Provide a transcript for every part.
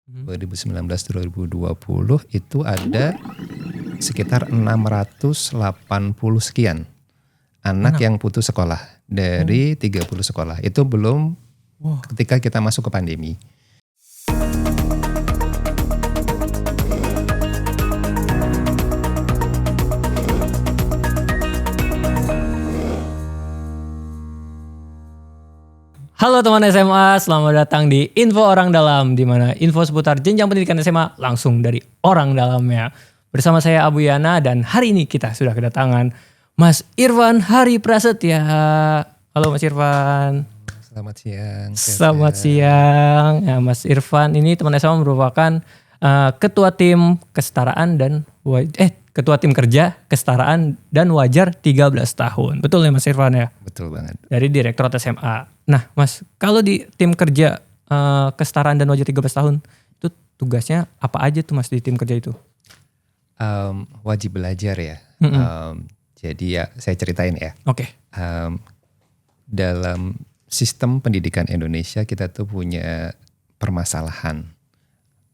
2019-2020 itu ada sekitar 680 sekian anak yang putus sekolah dari 30 sekolah. Itu belum ketika kita masuk ke pandemi. Halo teman SMA, selamat datang di Info Orang Dalam, di mana info seputar jenjang pendidikan SMA langsung dari orang dalamnya. Bersama saya Abu Yana, dan hari ini kita sudah kedatangan Mas Irfan Hari Prasetya. Halo Mas Irfan. Selamat siang. Selamat siang. Ya, Mas Irfan ini teman SMA merupakan ketua tim kesetaraan dan Ketua Tim Kerja Kesetaraan dan Wajar 13 tahun. Betul ya Mas Irfan ya? Betul banget. Dari Direktorat SMA. Nah Mas, kalau di tim kerja Kesetaraan dan Wajar 13 tahun, itu tugasnya apa aja tuh Mas di tim kerja itu? Wajib belajar ya. Jadi ya saya ceritain ya. Oke. Dalam sistem pendidikan Indonesia kita tuh punya permasalahan.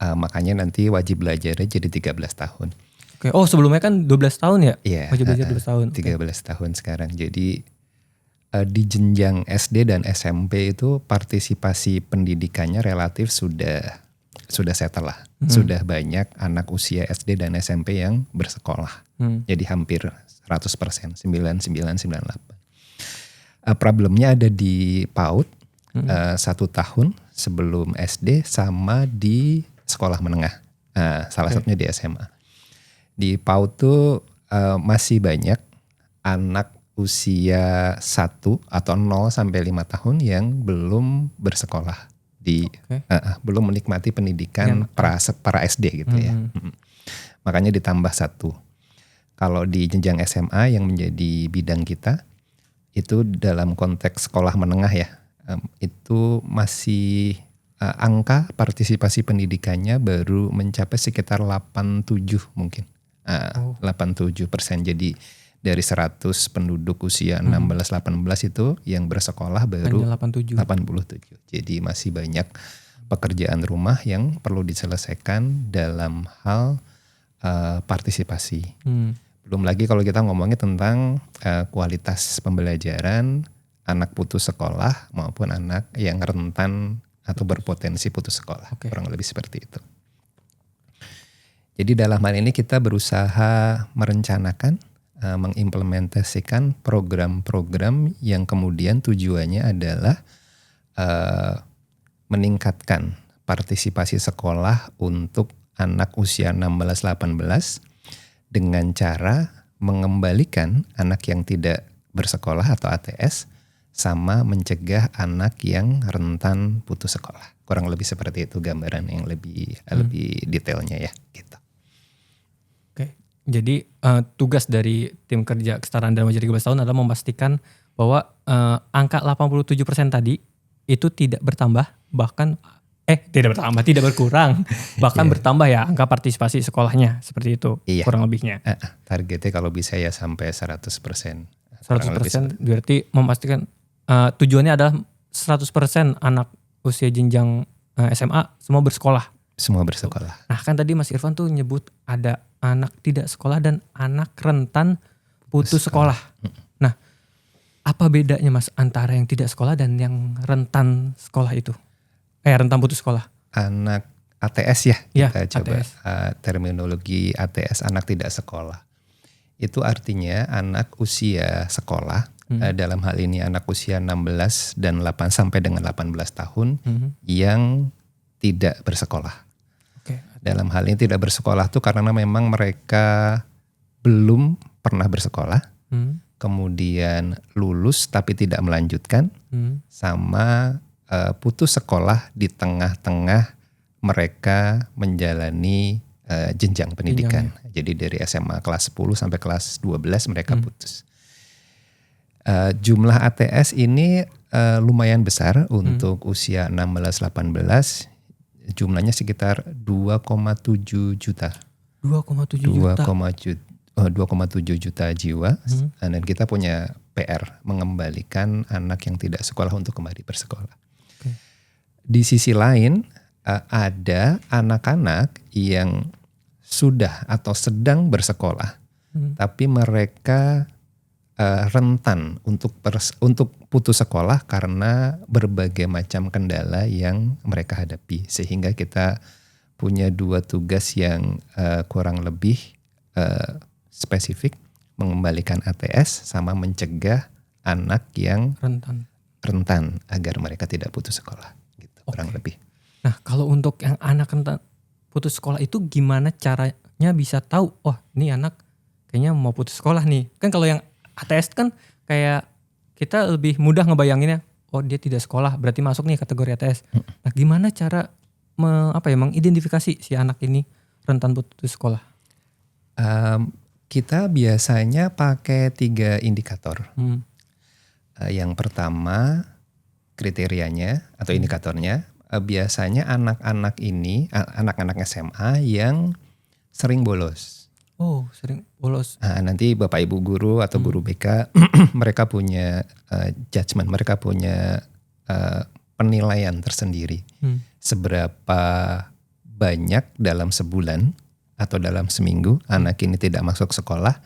Makanya nanti wajib belajarnya jadi 13 tahun. Oke. Oh sebelumnya kan 12 tahun ya? Iya. Wajib belajar 12 tahun. 13 tahun sekarang. Jadi di jenjang SD dan SMP itu partisipasi pendidikannya relatif sudah settle lah. Sudah banyak anak usia SD dan SMP yang bersekolah. Jadi hampir 100%, 99-98. Problemnya ada di PAUD 1 tahun sebelum SD sama di sekolah menengah. Salah satunya di SMA. Di PAUD tuh masih banyak anak usia 1 atau 0 sampai 5 tahun yang belum bersekolah belum menikmati pendidikan para SD gitu ya. Makanya ditambah 1. Kalau di jenjang SMA yang menjadi bidang kita itu dalam konteks sekolah menengah ya, itu masih angka partisipasi pendidikannya baru mencapai sekitar 87 mungkin. 87%. Jadi dari 100 penduduk usia 16-18 itu yang bersekolah baru 87. Jadi masih banyak pekerjaan rumah yang perlu diselesaikan dalam hal partisipasi. Belum lagi kalau kita ngomongin tentang kualitas pembelajaran anak putus sekolah maupun anak yang rentan atau berpotensi putus sekolah. Kurang lebih seperti itu. Jadi dalam hal ini kita berusaha merencanakan, mengimplementasikan program-program yang kemudian tujuannya adalah meningkatkan partisipasi sekolah untuk anak usia 16-18 dengan cara mengembalikan anak yang tidak bersekolah atau ATS sama mencegah anak yang rentan putus sekolah. Kurang lebih seperti itu gambaran yang lebih detailnya ya gitu. Jadi tugas dari tim kerja kesetaraan dan wajar 13 tahun adalah memastikan bahwa angka 87% tadi itu tidak bertambah, bahkan tidak berkurang, bahkan bertambah ya angka partisipasi sekolahnya, seperti itu kurang lebihnya. Targetnya kalau bisa ya sampai 100%. 100% berarti memastikan tujuannya adalah 100% anak usia jenjang SMA semua bersekolah. Semua bersekolah. Nah kan tadi Mas Irfan tuh nyebut ada anak tidak sekolah dan anak rentan putus sekolah. Nah apa bedanya Mas antara yang tidak sekolah dan yang rentan sekolah itu? Rentan putus sekolah. Anak ATS ya kita coba ATS. Terminologi ATS anak tidak sekolah. Itu artinya anak usia sekolah, dalam hal ini anak usia 16 dan 8 sampai dengan 18 tahun yang tidak bersekolah. Dalam hal ini tidak bersekolah tuh karena memang mereka belum pernah bersekolah, kemudian lulus tapi tidak melanjutkan, sama putus sekolah di tengah-tengah mereka menjalani jenjang pendidikan. Jadi dari SMA kelas 10 sampai kelas 12 mereka putus. Jumlah ATS ini lumayan besar untuk usia 16-18. Jumlahnya sekitar 2,7 juta. 2,7 juta jiwa. Dan kita punya PR mengembalikan anak yang tidak sekolah untuk kembali bersekolah. Di sisi lain ada anak-anak yang sudah atau sedang bersekolah, tapi mereka rentan untuk putus sekolah karena berbagai macam kendala yang mereka hadapi. Sehingga kita punya 2 tugas yang kurang lebih spesifik, mengembalikan ATS sama mencegah anak yang rentan agar mereka tidak putus sekolah gitu, kurang lebih. Nah, kalau untuk yang anak rentan putus sekolah itu gimana caranya bisa tahu, oh ini anak kayaknya mau putus sekolah nih. Kan kalau yang ATS kan kayak kita lebih mudah ngebayanginnya, oh dia tidak sekolah berarti masuk nih kategori ATS. Nah, gimana cara mengidentifikasi si anak ini rentan putus sekolah? Kita biasanya pakai 3 indikator. Yang pertama kriterianya atau indikatornya, biasanya anak-anak ini, anak-anak SMA yang sering bolos. Oh, sering bolos. Nanti Bapak Ibu guru atau guru BK mereka punya judgement, mereka punya penilaian tersendiri. Seberapa banyak dalam sebulan atau dalam seminggu anak ini tidak masuk sekolah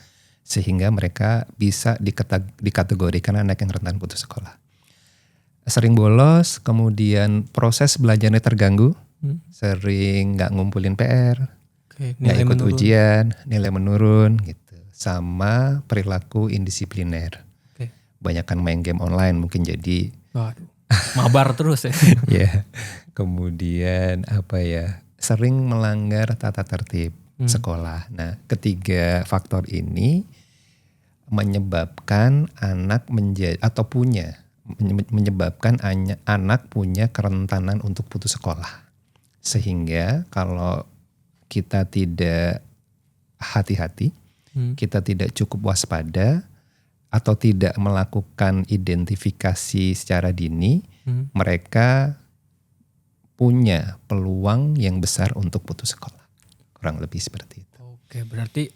sehingga mereka bisa dikategorikan anak yang rentan putus sekolah. Sering bolos, kemudian proses belajarnya terganggu, sering nggak ngumpulin PR, nggak ikut ujian, nilai menurun gitu, sama perilaku indisipliner. Banyakan main game online mungkin jadi mabar terus ya. Ya, kemudian sering melanggar tata tertib sekolah. Nah, 3 faktor ini menyebabkan anak menyebabkan anak punya kerentanan untuk putus sekolah. Sehingga kalau kita tidak hati-hati, kita tidak cukup waspada atau tidak melakukan identifikasi secara dini, mereka punya peluang yang besar untuk putus sekolah. Kurang lebih seperti itu. Oke, berarti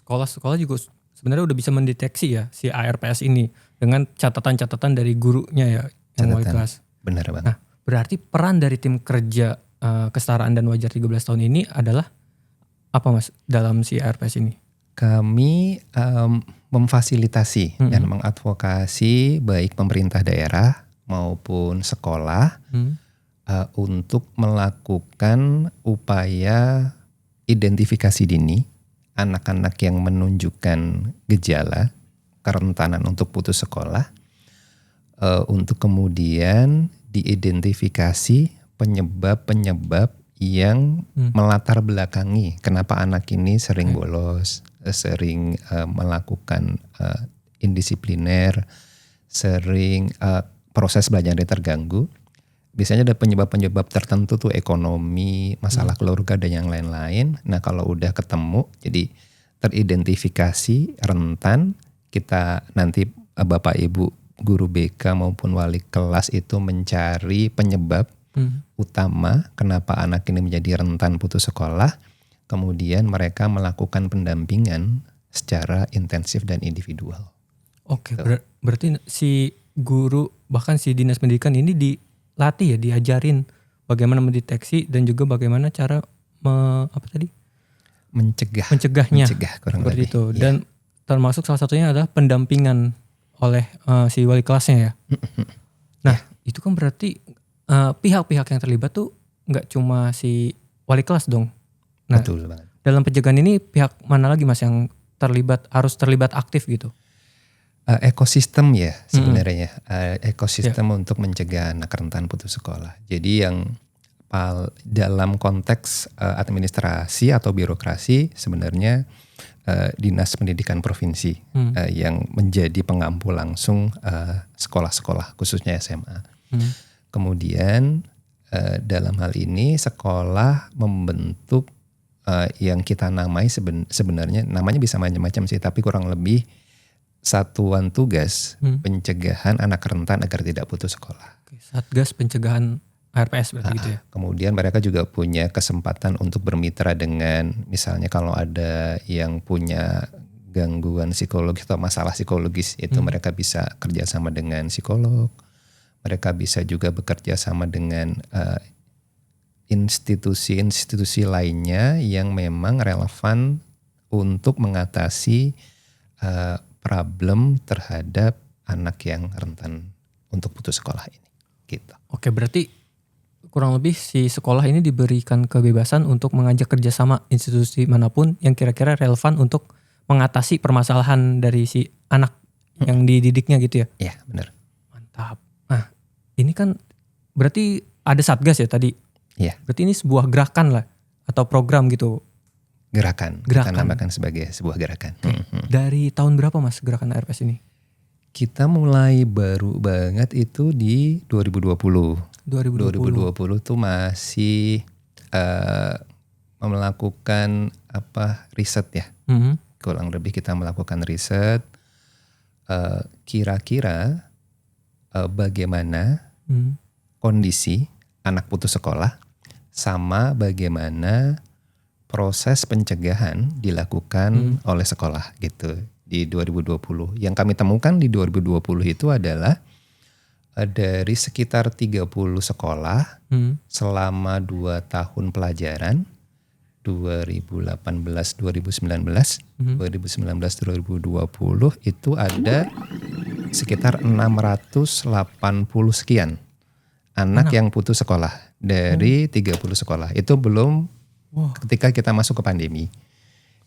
sekolah-sekolah juga sebenarnya udah bisa mendeteksi ya si ARPS ini dengan catatan-catatan dari gurunya ya yang wali kelas. Benar banget. Nah, berarti peran dari tim kerja kesetaraan dan wajar 13 tahun ini adalah apa Mas dalam si ARPS ini? Kami memfasilitasi dan mengadvokasi baik pemerintah daerah maupun sekolah untuk melakukan upaya identifikasi dini anak-anak yang menunjukkan gejala kerentanan untuk putus sekolah, untuk kemudian diidentifikasi penyebab-penyebab yang melatar belakangi kenapa anak ini sering bolos, sering melakukan indisipliner, sering proses belajarnya terganggu. Biasanya ada penyebab-penyebab tertentu tuh ekonomi, masalah keluarga dan yang lain-lain. Nah kalau udah ketemu, jadi teridentifikasi rentan, kita nanti Bapak Ibu guru BK maupun wali kelas itu mencari penyebab utama kenapa anak ini menjadi rentan putus sekolah. Kemudian mereka melakukan pendampingan secara intensif dan individual. Oke, berarti si guru bahkan si dinas pendidikan ini dilatih ya, diajarin bagaimana mendeteksi dan juga bagaimana cara mencegahnya. Kurang seperti lebih. itu. Dan termasuk salah satunya adalah pendampingan oleh si wali kelasnya ya. Nah, itu kan berarti pihak-pihak yang terlibat tuh nggak cuma si wali kelas dong. Nah, betul banget. Dalam pencegahan ini pihak mana lagi Mas yang harus terlibat aktif gitu? Ekosistem ya sebenarnya, ekosistem untuk mencegah anak rentan putus sekolah. Jadi yang dalam konteks administrasi atau birokrasi sebenarnya Dinas Pendidikan Provinsi yang menjadi pengampu langsung sekolah-sekolah khususnya SMA. Kemudian dalam hal ini sekolah membentuk yang kita namai sebenarnya namanya bisa macam-macam sih, tapi kurang lebih satuan tugas pencegahan anak rentan agar tidak putus sekolah. Satgas pencegahan ARPS berarti gitu ya. Kemudian mereka juga punya kesempatan untuk bermitra dengan misalnya kalau ada yang punya gangguan psikologis atau masalah psikologis itu mereka bisa kerjasama dengan psikolog. Mereka bisa juga bekerja sama dengan institusi-institusi lainnya yang memang relevan untuk mengatasi problem terhadap anak yang rentan untuk putus sekolah ini. Gitu. Oke, berarti kurang lebih si sekolah ini diberikan kebebasan untuk mengajak kerjasama institusi manapun yang kira-kira relevan untuk mengatasi permasalahan dari si anak yang dididiknya gitu ya? Iya, benar. Mantap. Nah, ini kan berarti ada Satgas ya tadi? Iya. Berarti ini sebuah gerakan lah atau program gitu? Gerakan. Kita namakan sebagai sebuah gerakan. Dari tahun berapa Mas gerakan ARPS ini? Kita mulai baru banget itu di 2020. 2020 tuh masih melakukan riset ya. Kurang lebih kita melakukan riset kira-kira bagaimana kondisi anak putus sekolah sama bagaimana proses pencegahan dilakukan oleh sekolah gitu di 2020. Yang kami temukan di 2020 itu adalah dari sekitar 30 sekolah selama 2 tahun pelajaran 2018-2019, 2019-2020 itu ada sekitar 680 sekian anak yang putus sekolah dari 30 sekolah. Itu belum ketika kita masuk ke pandemi.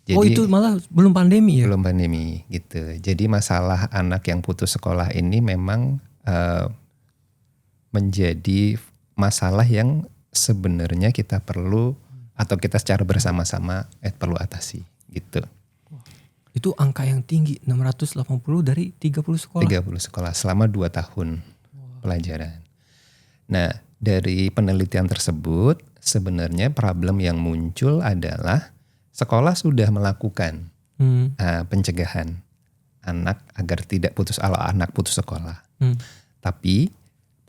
Jadi, itu malah belum pandemi ya? Belum pandemi gitu. Jadi masalah anak yang putus sekolah ini memang menjadi masalah yang sebenarnya kita perlu atau kita secara bersama-sama perlu atasi gitu. Itu angka yang tinggi, 680 dari 30 sekolah? 30 sekolah selama 2 tahun pelajaran. Nah, dari penelitian tersebut sebenarnya problem yang muncul adalah sekolah sudah melakukan pencegahan anak agar tidak anak putus sekolah. Tapi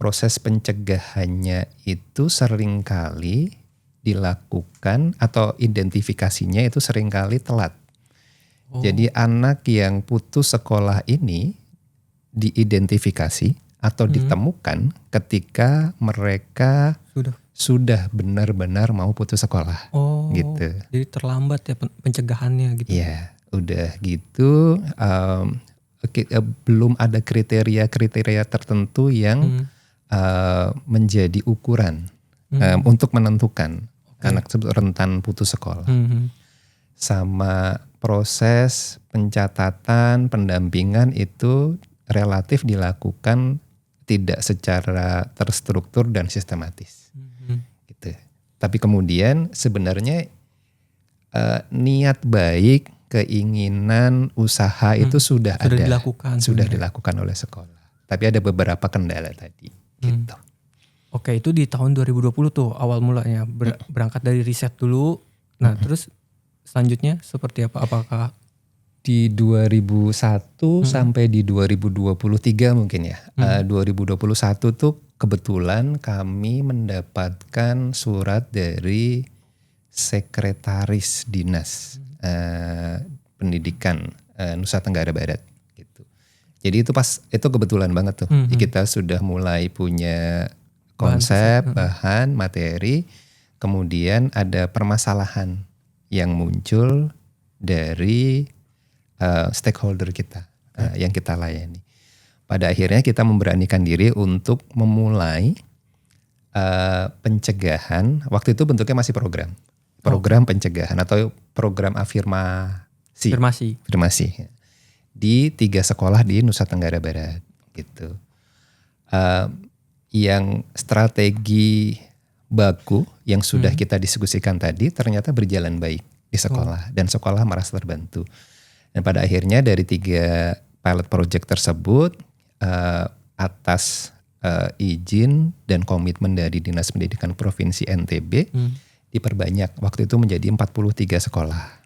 proses pencegahannya itu seringkali dilakukan atau identifikasinya itu seringkali telat. Jadi anak yang putus sekolah ini diidentifikasi atau ditemukan ketika mereka sudah benar-benar mau putus sekolah. Gitu. Jadi terlambat ya pencegahannya gitu. Iya, udah gitu belum ada kriteria-kriteria tertentu yang menjadi ukuran untuk menentukan anak tersebut rentan putus sekolah. Sama proses pencatatan, pendampingan itu relatif dilakukan tidak secara terstruktur dan sistematis. Gitu. Tapi kemudian sebenarnya niat baik, keinginan, usaha itu sudah ada. Sudah dilakukan oleh sekolah. Tapi ada beberapa kendala tadi. Gitu. Oke, itu di tahun 2020 tuh awal mulanya berangkat dari riset dulu. Nah, terus selanjutnya seperti apa? Apakah di 2001 sampai di 2023 mungkin ya. 2021 tuh kebetulan kami mendapatkan surat dari Sekretaris Dinas Pendidikan Nusa Tenggara Barat gitu. Jadi itu kebetulan banget tuh. Kita sudah mulai punya konsep, bahan, materi, kemudian ada permasalahan yang muncul dari stakeholder kita yang kita layani. Pada akhirnya kita memberanikan diri untuk memulai pencegahan. Waktu itu bentuknya masih program pencegahan atau program afirmasi di 3 sekolah di Nusa Tenggara Barat gitu. Yang strategi baku yang sudah kita diskusikan tadi ternyata berjalan baik di sekolah dan sekolah merasa terbantu. Dan pada akhirnya dari 3 pilot project tersebut atas izin dan komitmen dari Dinas Pendidikan Provinsi NTB diperbanyak. Waktu itu menjadi 43 sekolah.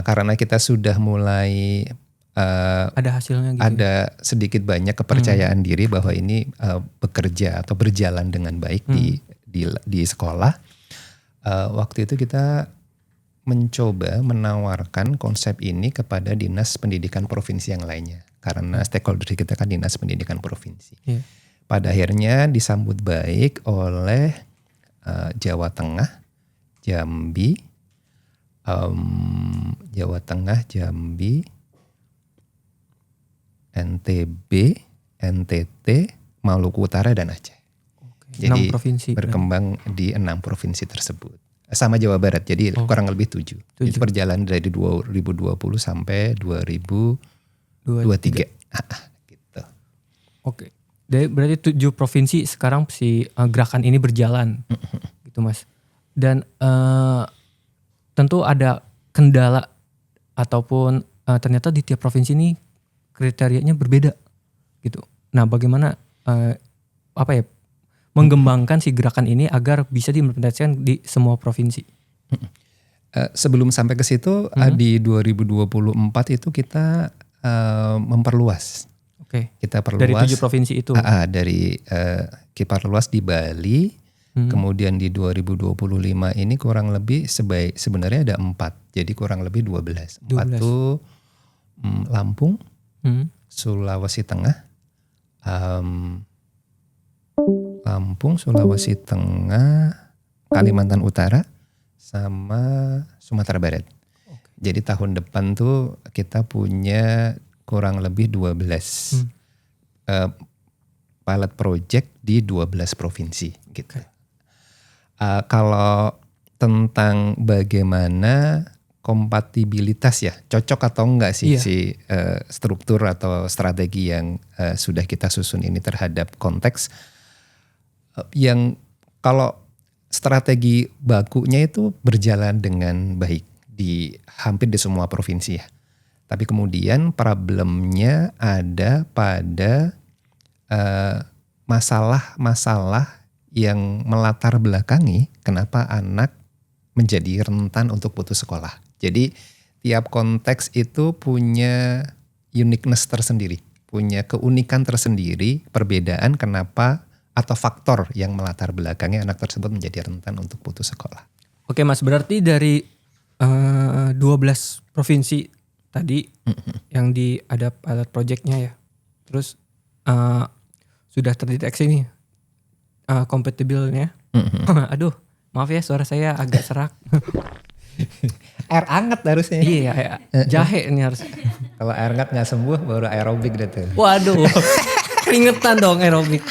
Karena kita sudah mulai ada hasilnya gitu. Ada sedikit banyak kepercayaan diri bahwa ini bekerja atau berjalan dengan baik di sekolah. Waktu itu kita mencoba menawarkan konsep ini kepada Dinas Pendidikan Provinsi yang lainnya. Karena stakeholder kita kan Dinas Pendidikan Provinsi. Pada akhirnya disambut baik oleh Jawa Tengah, Jambi, NTB, NTT, Maluku Utara dan Aceh. Jadi 6 provinsi berkembang di 6 provinsi tersebut. Sama Jawa Barat, jadi kurang lebih 7. Itu perjalanan dari 2020 sampai 2023. Gitu. Oke. Berarti 7 provinsi sekarang si gerakan ini berjalan. Gitu Mas. Dan tentu ada kendala ataupun ternyata di tiap provinsi ini kriterianya berbeda gitu. Nah, bagaimana mengembangkan si gerakan ini agar bisa diimplementasikan di semua provinsi? Sebelum sampai ke situ, di 2024 itu kita memperluas. Oke. Kita perluas dari 7 provinsi itu. Kita perluas di Bali. Kemudian di 2025 ini kurang lebih sebenarnya ada 4. Jadi kurang lebih 12. 4 itu Lampung, Sulawesi Tengah, Kalimantan Utara, sama Sumatera Barat. Jadi tahun depan tuh kita punya kurang lebih 12 pilot project di 12 provinsi gitu. Kalau tentang bagaimana kompatibilitas ya, cocok atau enggak sih si struktur atau strategi yang sudah kita susun ini terhadap konteks yang kalau strategi bakunya itu berjalan dengan baik di hampir di semua provinsi ya. Tapi kemudian problemnya ada pada masalah-masalah yang melatar belakangi kenapa anak menjadi rentan untuk putus sekolah. Jadi tiap konteks itu punya uniqueness tersendiri, punya keunikan tersendiri, perbedaan kenapa atau faktor yang melatar belakangi anak tersebut menjadi rentan untuk putus sekolah. Oke Mas, berarti dari 12 provinsi tadi yang ada pilot projectnya ya, terus sudah terdeteksi nih kompatibelnya. Aduh, maaf ya suara saya agak serak. Air hangat harusnya. Iya, jahe ini harus. Kalau air hangat nggak sembuh baru aerobik deh tuh. Waduh, keringetan dong aerobik.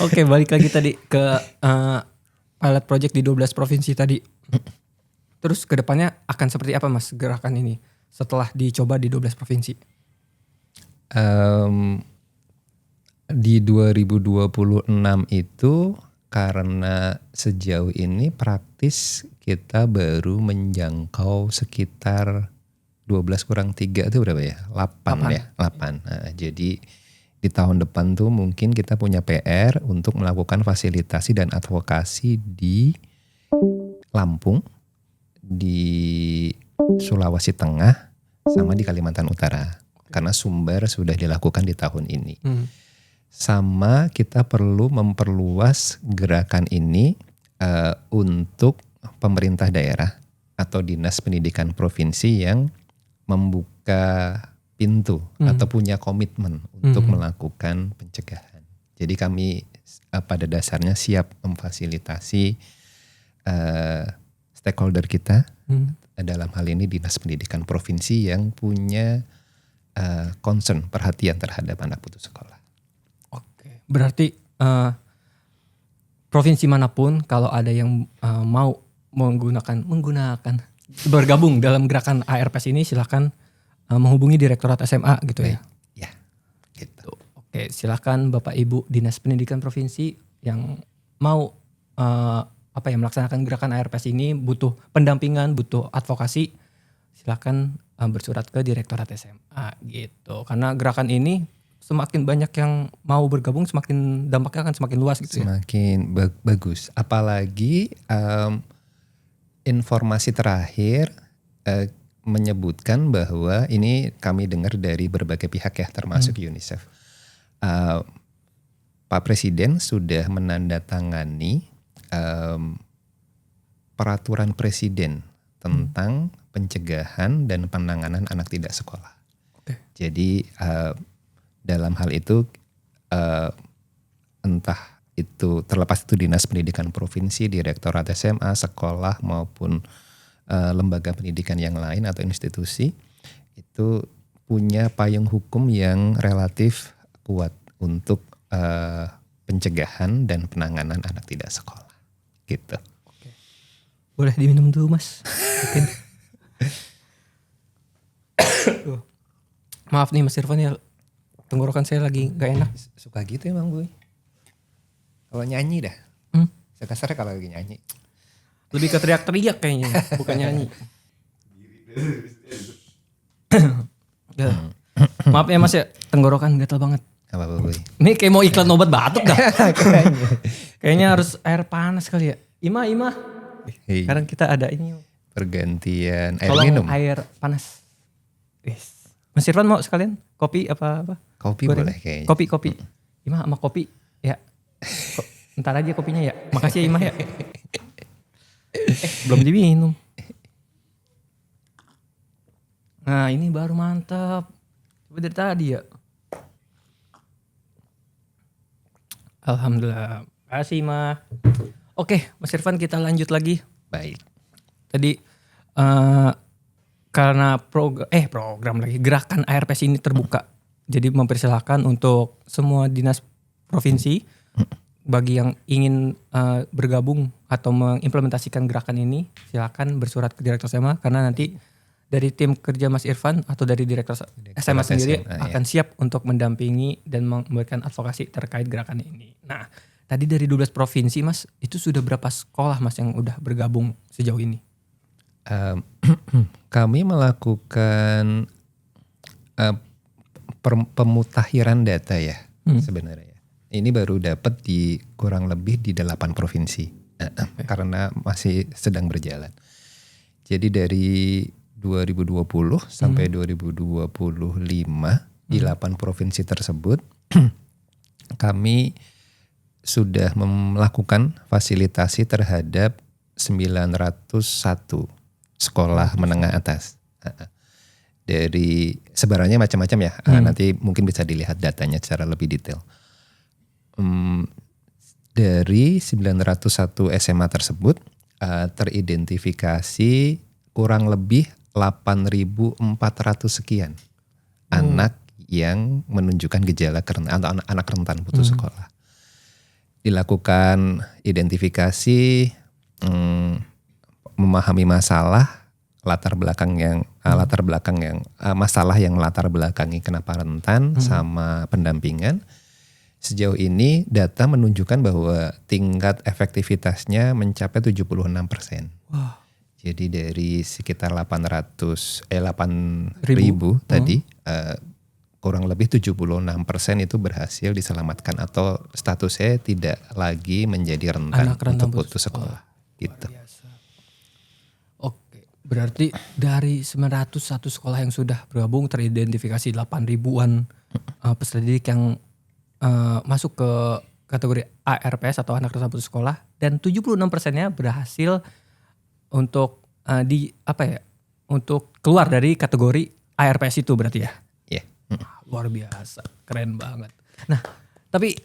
Oke, balik lagi tadi ke pilot project di 12 provinsi tadi. Terus kedepannya akan seperti apa Mas gerakan ini setelah dicoba di 12 provinsi? Di 2026 itu karena sejauh ini praktis kita baru menjangkau sekitar 12 kurang 3 itu berapa ya? 8 ya? 8. Nah, jadi di tahun depan tuh mungkin kita punya PR untuk melakukan fasilitasi dan advokasi di Lampung, di Sulawesi Tengah, sama di Kalimantan Utara. Karena Sumber sudah dilakukan di tahun ini. Sama kita perlu memperluas gerakan ini untuk pemerintah daerah atau dinas pendidikan provinsi yang membuka pintu atau punya komitmen untuk melakukan pencegahan. Jadi kami pada dasarnya siap memfasilitasi stakeholder kita, dalam hal ini dinas pendidikan provinsi yang punya concern, perhatian terhadap anak putus sekolah. Oke, berarti provinsi manapun kalau ada yang mau menggunakan bergabung dalam gerakan ARPS ini silakan menghubungi Direktorat SMA gitu ya. Ya, gitu. Oke, silakan Bapak Ibu Dinas Pendidikan Provinsi yang mau melaksanakan gerakan ARPS ini, butuh pendampingan, butuh advokasi, silakan bersurat ke Direktorat SMA gitu. Karena gerakan ini semakin banyak yang mau bergabung, semakin dampaknya akan semakin luas gitu ya. Semakin bagus. Apalagi informasi terakhir menyebutkan bahwa ini kami dengar dari berbagai pihak ya, termasuk UNICEF. Pak Presiden sudah menandatangani peraturan presiden tentang pencegahan dan penanganan anak tidak sekolah. Jadi dalam hal itu entah itu terlepas itu Dinas Pendidikan Provinsi, Direktorat SMA, sekolah maupun lembaga pendidikan yang lain atau institusi itu punya payung hukum yang relatif kuat untuk pencegahan dan penanganan anak tidak sekolah gitu. Oke. Boleh diminum dulu Mas. Maaf nih Mas Irfan ya, tenggorokan saya lagi gak enak. Suka gitu emang gue. Kalau nyanyi dah. Sekasarnya kalau lagi nyanyi. Lebih ke teriak-teriak kayaknya, bukan nyanyi. Maaf ya Mas ya, tenggorokan gatal banget. Apa gue? Ini kayak mau iklan obat batuk dah. Kayaknya harus air panas kali ya. Ima. Hey. Sekarang kita ada ini. Pergantian air Tolong minum. air panas. Yes. Mas Irfan mau sekalian kopi apa? Kopi Goreng. boleh kayaknya. Kopi. Ima sama kopi ya. Ntar aja kopinya ya. Makasih ya Ima ya. Belum diminum. Nah ini baru mantap. Coba dari tadi ya. Alhamdulillah. Makasih Ima. Oke Mas Irfan kita lanjut lagi. Baik. Tadi karena program lagi gerakan ARPS ini terbuka. Jadi mempersilahkan untuk semua dinas provinsi bagi yang ingin bergabung atau mengimplementasikan gerakan ini, silakan bersurat ke Direktur SMA karena nanti dari tim kerja Mas Irfan atau dari Direktur SMA sendiri akan siap untuk mendampingi dan memberikan advokasi terkait gerakan ini. Nah, tadi dari 12 provinsi Mas, itu sudah berapa sekolah Mas yang udah bergabung sejauh ini? Kami melakukan pemutakhiran data ya sebenarnya. Ini baru dapat di kurang lebih di 8 provinsi karena masih sedang berjalan. Jadi dari 2020 sampai 2025 di 8 provinsi tersebut kami sudah melakukan fasilitasi terhadap 901 sekolah menengah atas. Dari sebarannya macam-macam ya. Nanti mungkin bisa dilihat datanya secara lebih detail. Dari 901 SMA tersebut teridentifikasi kurang lebih 8.400 sekian anak yang menunjukkan gejala atau anak rentan putus sekolah. Dilakukan identifikasi, memahami masalah, masalah yang latar belakangi kenapa rentan sama pendampingan. Sejauh ini data menunjukkan bahwa tingkat efektivitasnya mencapai 76%. Wow. Jadi dari sekitar 8.000 tadi kurang lebih 76% itu berhasil diselamatkan atau statusnya tidak lagi menjadi rentan untuk putus sekolah. Gitu. Oke, berarti dari 901 sekolah yang sudah bergabung teridentifikasi 8.000-an peserta didik yang masuk ke kategori ARPS atau anak rentan putus sekolah dan 76%-nya berhasil untuk untuk keluar dari kategori ARPS itu berarti ya? Iya. Luar biasa, keren banget. Nah, tapi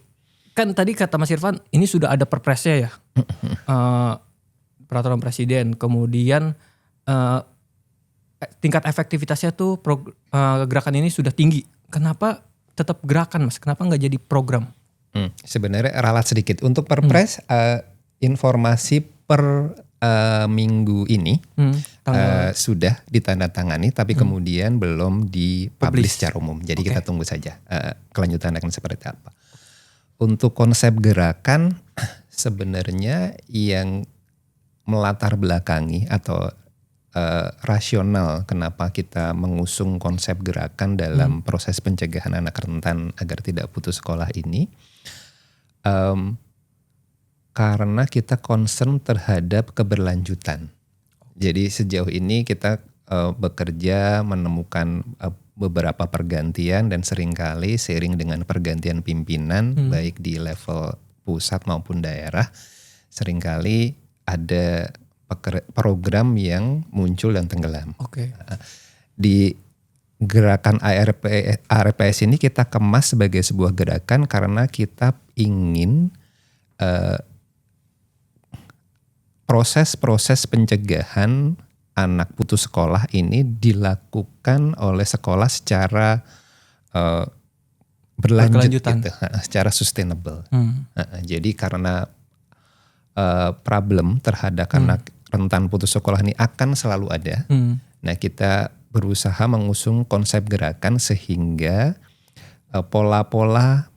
kan tadi kata Mas Irfan ini sudah ada perpresnya ya, peraturan presiden. Kemudian tingkat efektivitasnya tuh gerakan ini sudah tinggi. Kenapa tetap gerakan Mas? Kenapa nggak jadi program? Sebenarnya ralat sedikit untuk perpres informasi per minggu ini sudah ditandatangani tapi kemudian belum dipublish secara umum. Jadi kita tunggu saja kelanjutan akan seperti apa. Untuk konsep gerakan sebenarnya yang melatar belakangi atau rasional kenapa kita mengusung konsep gerakan dalam proses pencegahan anak rentan agar tidak putus sekolah ini. Karena kita concern terhadap keberlanjutan. Jadi sejauh ini kita bekerja menemukan beberapa pergantian dan seringkali seiring dengan pergantian pimpinan baik di level pusat maupun daerah seringkali ada program yang muncul dan tenggelam. Di gerakan ARPS ini kita kemas sebagai sebuah gerakan karena kita ingin proses-proses pencegahan anak putus sekolah ini dilakukan oleh sekolah secara berlanjut Berkelanjutan. gitu, secara sustainable. Jadi karena problem terhadap anak rentan putus sekolah ini akan selalu ada. Nah, kita berusaha mengusung konsep gerakan sehingga pola-pola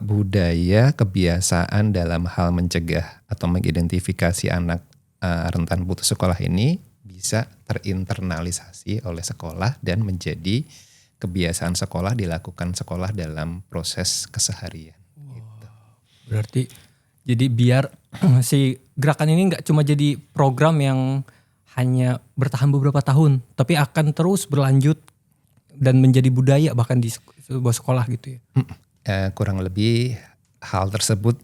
budaya, kebiasaan dalam hal mencegah atau mengidentifikasi anak rentan putus sekolah ini bisa terinternalisasi oleh sekolah dan menjadi kebiasaan sekolah, dilakukan sekolah dalam proses keseharian. Gitu. Berarti jadi biar si gerakan ini nggak cuma jadi program yang hanya bertahan beberapa tahun, tapi akan terus berlanjut dan menjadi budaya bahkan di sebuah sekolah gitu ya. Kurang lebih hal tersebut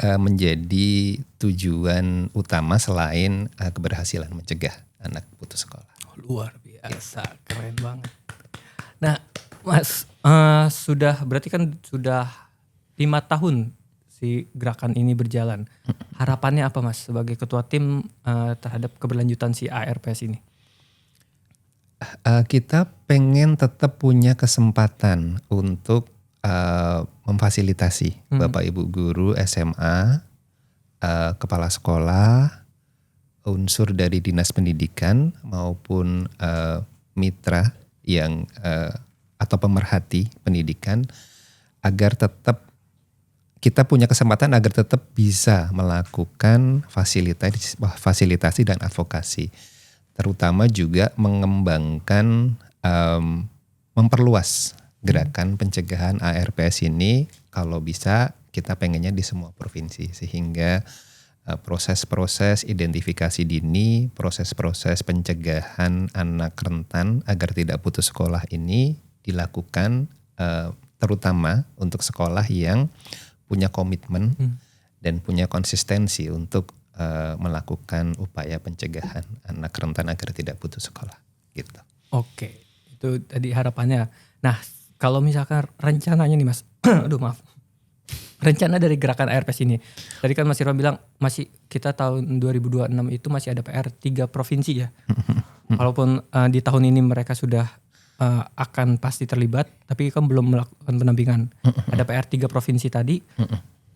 menjadi tujuan utama selain keberhasilan mencegah anak putus sekolah. Luar biasa, keren banget. Nah, Mas, berarti kan sudah 5 tahun si gerakan ini berjalan. Harapannya apa, Mas, sebagai ketua tim terhadap keberlanjutan si ARPS ini? Kita pengen tetap punya kesempatan untuk memfasilitasi Bapak Ibu guru SMA, kepala sekolah, unsur dari dinas pendidikan maupun mitra yang atau pemerhati pendidikan agar tetap kita punya kesempatan agar tetap bisa melakukan fasilitasi dan advokasi, terutama juga mengembangkan memperluas gerakan pencegahan ARPS ini. Kalau bisa kita pengennya di semua provinsi sehingga proses-proses identifikasi dini, proses-proses pencegahan anak rentan agar tidak putus sekolah ini dilakukan terutama untuk sekolah yang punya komitmen dan punya konsistensi untuk melakukan upaya pencegahan anak rentan agar tidak putus sekolah gitu. Oke, itu tadi harapannya. Nah, kalau misalkan rencananya nih, Mas, rencana dari gerakan ARPS ini. Tadi kan Mas Irfan bilang kita tahun 2026 itu masih ada PR 3 provinsi ya. Walaupun di tahun ini mereka sudah akan pasti terlibat, tapi kan belum melakukan pendampingan. Ada PR 3 provinsi tadi.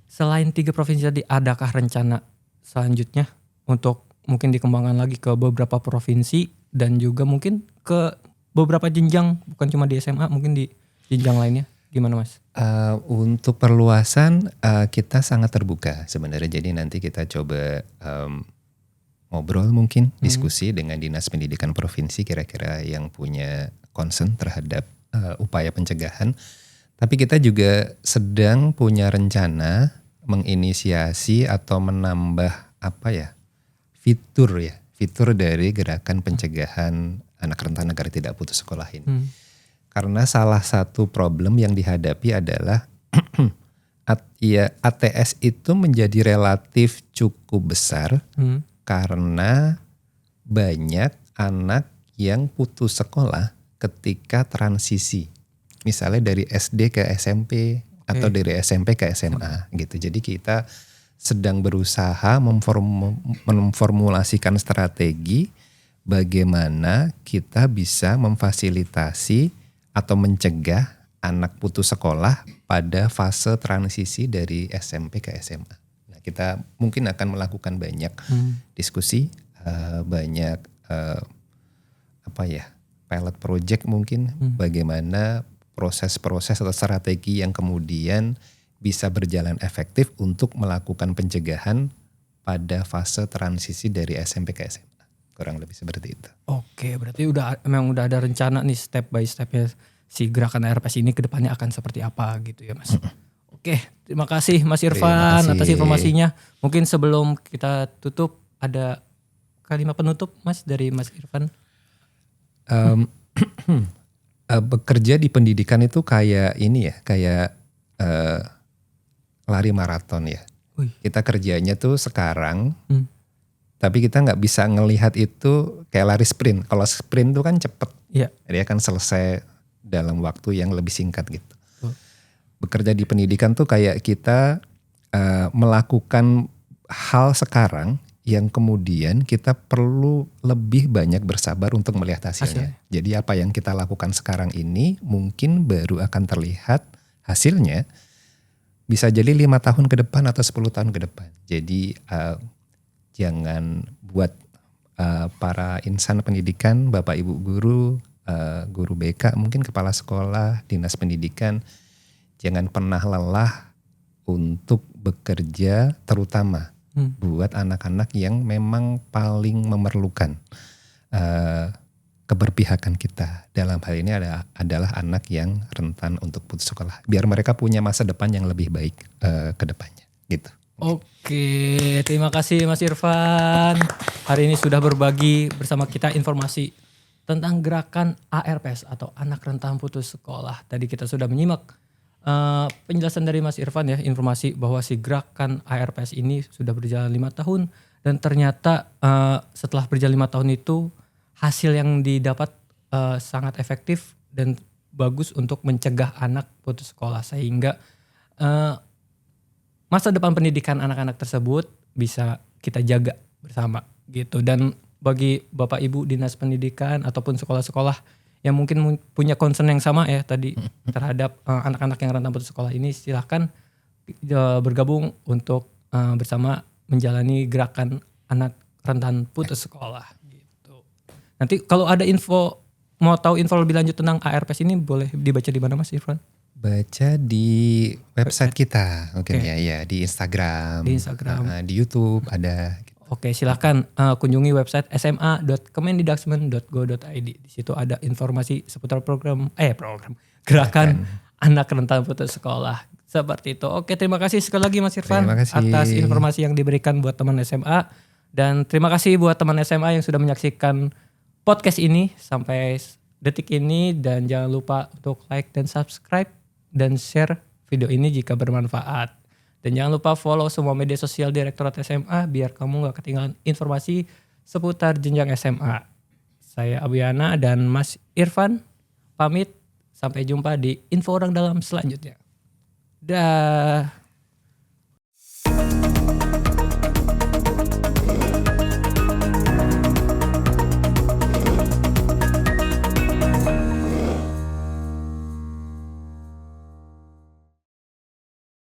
Selain 3 provinsi tadi, adakah rencana selanjutnya untuk mungkin dikembangkan lagi ke beberapa provinsi dan juga mungkin ke beberapa jenjang, bukan cuma di SMA, mungkin di jenjang lainnya? Gimana, Mas? Untuk perluasan kita sangat terbuka sebenarnya. Jadi nanti kita coba ngobrol mungkin, diskusi dengan Dinas Pendidikan Provinsi kira-kira yang punya concern terhadap upaya pencegahan. Tapi kita juga sedang punya rencana menginisiasi atau menambah fitur dari gerakan pencegahan anak rentan agar tidak putus sekolah ini. Karena salah satu problem yang dihadapi adalah ATS itu menjadi relatif cukup besar karena banyak anak yang putus sekolah ketika transisi. Misalnya dari SD ke SMP atau dari SMP ke SMA gitu. Jadi kita sedang berusaha memformulasikan strategi bagaimana kita bisa memfasilitasi atau mencegah anak putus sekolah pada fase transisi dari SMP ke SMA. Nah, kita mungkin akan melakukan banyak diskusi, banyak pilot project mungkin, bagaimana proses-proses atau strategi yang kemudian bisa berjalan efektif untuk melakukan pencegahan pada fase transisi dari SMP ke SMA. Kurang lebih seperti itu. Oke, berarti memang udah ada rencana nih step by stepnya si gerakan ARPS ini ke depannya akan seperti apa gitu ya, Mas. Oke, terima kasih Mas Irfan atas informasinya. Mungkin sebelum kita tutup ada kalimat penutup, Mas, dari Mas Irfan. Bekerja di pendidikan itu kayak lari maraton ya. Kita kerjanya tuh sekarang. Tapi kita nggak bisa ngelihat itu kayak lari sprint. Kalau sprint itu kan cepet, dia akan selesai dalam waktu yang lebih singkat gitu. Bekerja di pendidikan tuh kayak kita melakukan hal sekarang yang kemudian kita perlu lebih banyak bersabar untuk melihat hasilnya. Jadi apa yang kita lakukan sekarang ini mungkin baru akan terlihat hasilnya bisa jadi 5 tahun ke depan atau 10 tahun ke depan. Jadi jangan buat para insan pendidikan, Bapak Ibu guru, guru BK, mungkin kepala sekolah, dinas pendidikan, jangan pernah lelah untuk bekerja terutama buat anak-anak yang memang paling memerlukan keberpihakan kita. Dalam hal ini adalah anak yang rentan untuk putus sekolah. Biar mereka punya masa depan yang lebih baik ke depannya. Gitu. Oke, terima kasih Mas Irfan. Hari ini sudah berbagi bersama kita informasi tentang gerakan ARPS atau Anak Rentan Putus Sekolah. Tadi kita sudah menyimak penjelasan dari Mas Irfan ya, informasi bahwa si gerakan ARPS ini sudah berjalan 5 tahun dan ternyata setelah berjalan 5 tahun itu hasil yang didapat sangat efektif dan bagus untuk mencegah anak putus sekolah sehingga masa depan pendidikan anak-anak tersebut bisa kita jaga bersama gitu. Dan bagi Bapak Ibu Dinas Pendidikan ataupun sekolah-sekolah yang mungkin punya concern yang sama ya tadi terhadap anak-anak yang rentan putus sekolah ini, silahkan bergabung untuk bersama menjalani gerakan anak rentan putus sekolah gitu. Nanti kalau ada mau tahu info lebih lanjut tentang ARPS ini boleh dibaca di mana Mas Irfan? Baca di website kita mungkin ya di Instagram, di YouTube ada. Oke, silahkan kunjungi website sma.kemendikbud.go.id. Di situ ada informasi seputar program gerakan anak rentan putus sekolah. Seperti itu. Oke, terima kasih sekali lagi Mas Irfan atas informasi yang diberikan buat teman SMA. Dan terima kasih buat teman SMA yang sudah menyaksikan podcast ini sampai detik ini. Dan jangan lupa untuk like dan subscribe dan share video ini jika bermanfaat. Dan jangan lupa follow semua media sosial Direktorat SMA biar kamu gak ketinggalan informasi seputar jenjang SMA. Saya Abuyana dan Mas Irfan pamit. Sampai jumpa di Info Orang Dalam selanjutnya. Dah.